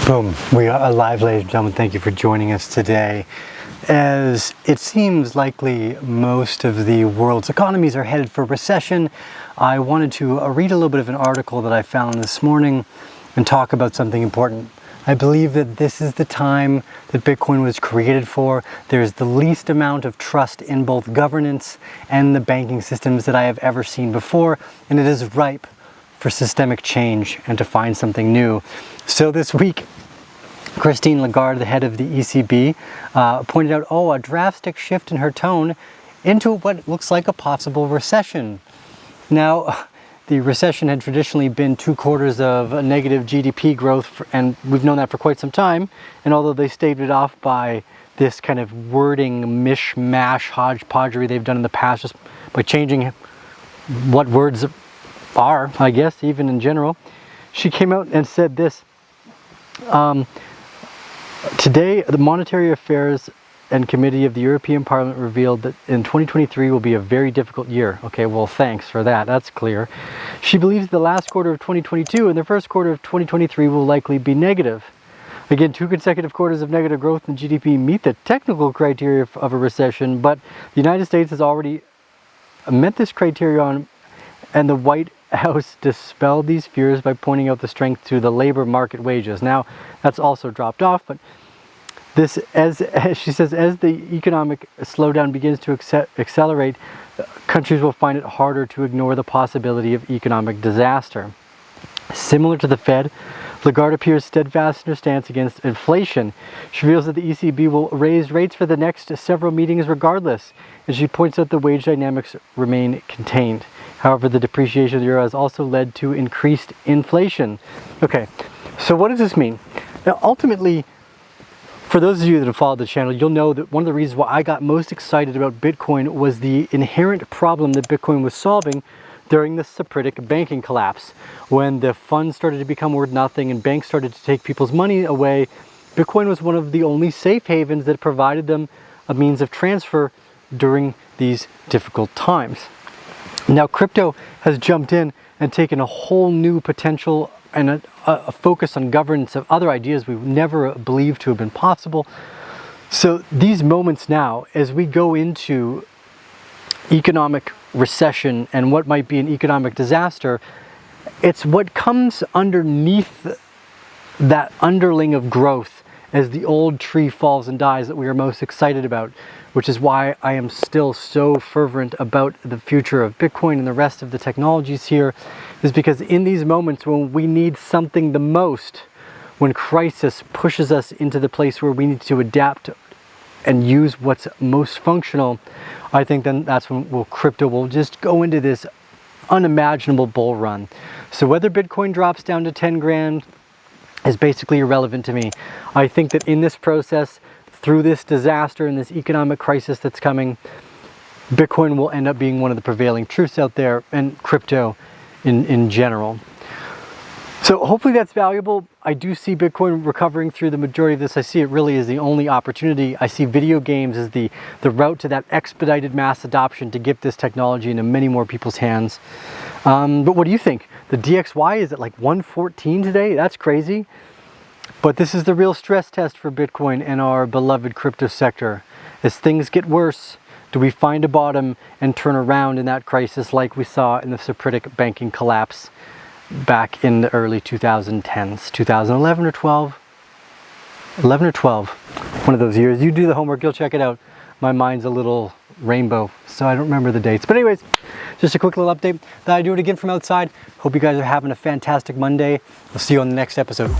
Boom. We are live, ladies and gentlemen. Thank you for joining us today. As it seems likely most of the world's economies are headed for recession, I wanted to read a little bit of an article that I found this morning and talk about something important. I believe that this is the time that Bitcoin was created for. There's the least amount of trust in both governance and the banking systems that I have ever seen before, and it is ripe for systemic change and to find something new. So this week, Christine Lagarde, the head of the ECB, pointed out, a drastic shift in her tone into what looks like a possible recession. Now, the recession had traditionally been 2 quarters of a negative GDP growth, and we've known that for quite some time. And although they staved it off by this kind of wording mishmash hodgepodgery they've done in the past, just by changing what words are, I guess, even in general, she came out and said this. Today, the Monetary Affairs and Committee of the European Parliament revealed that in 2023 will be a very difficult year. Okay, well, thanks for that. That's clear. She believes the last quarter of 2022 and the first quarter of 2023 will likely be negative. Again, 2 consecutive quarters of negative growth in GDP meet the technical criteria of a recession, but the United States has already met this criterion, and the White House dispelled these fears by pointing out the strength to the labor market wages. Now, that's also dropped off, but this, as she says, as the economic slowdown begins to accelerate, countries will find it harder to ignore the possibility of economic disaster. Similar to the Fed, Lagarde appears steadfast in her stance against inflation. She reveals that the ECB will raise rates for the next several meetings regardless, and she points out the wage dynamics remain contained. However, the depreciation of the euro has also led to increased inflation. Okay, so what does this mean? Now, ultimately, for those of you that have followed the channel, you'll know that one of the reasons why I got most excited about Bitcoin was the inherent problem that Bitcoin was solving during the Sapritic banking collapse. When the funds started to become worth nothing and banks started to take people's money away, Bitcoin was one of the only safe havens that provided them a means of transfer during these difficult times. Now, crypto has jumped in and taken a whole new potential and a focus on governance of other ideas we never believed to have been possible. So these moments now, as we go into economic recession and what might be an economic disaster, it's what comes underneath that underling of growth as the old tree falls and dies that we are most excited about, which is why I am still so fervent about the future of Bitcoin and the rest of the technologies here, is because in these moments when we need something the most, when crisis pushes us into the place where we need to adapt and use what's most functional, I think then that's when crypto will just go into this unimaginable bull run. So whether Bitcoin drops down to 10 grand is basically irrelevant to me. I think that in this process, through this disaster and this economic crisis that's coming, Bitcoin will end up being one of the prevailing truths out there, and crypto in general. So hopefully that's valuable. I do see Bitcoin recovering through the majority of this. I see it really as the only opportunity. I see video games as the route to that expedited mass adoption to get this technology into many more people's hands. But what do you think? The DXY is at like 114 today? That's crazy. But this is the real stress test for Bitcoin and our beloved crypto sector. As things get worse, do we find a bottom and turn around in that crisis like we saw in the Sapritic banking collapse back in the early 2010s, 2011 or 12? 11 or 12, one of those years. You do the homework, you'll check it out. My mind's a little rainbow, so I don't remember the dates. But anyways, just a quick little update that I do it again from outside. Hope you guys are having a fantastic Monday. We'll see you on the next episode.